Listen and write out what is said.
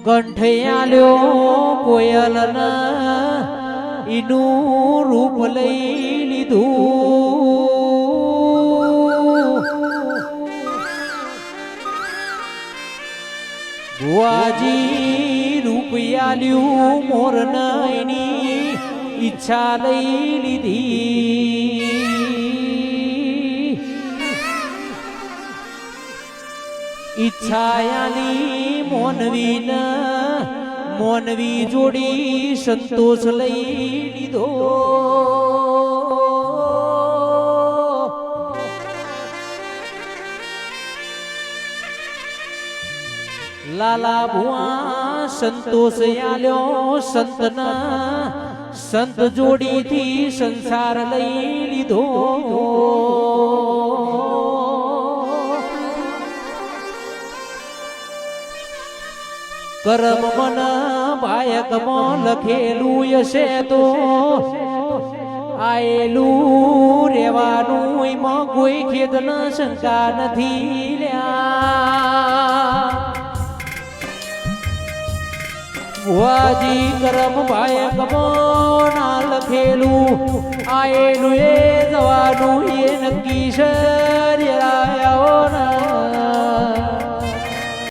કંઠે આલ્યો કોયલના ઈનું રૂપ લઈ લીધું ભુવાજી રૂપ આલ્યું મોરના એની ઈચ્છા લઈ લીધી ઈચ્છાયાલી મોનવી જોડી સંતોષ લઈ લીધો લાલા ભુવા સંતોષ આલ્યો સંતના સંત જોડીથી સંસાર લઈ લીધો કરમ મન બાયકમાં લખેલું હશે તો આયેલું રેવાનું એમાં કોઈ ખેદ ન શંકા નથી લ્યા ભુવાજી કરમ બાયકમાં ના લખેલું આયેલું એ જવાનું એ નક્કી છે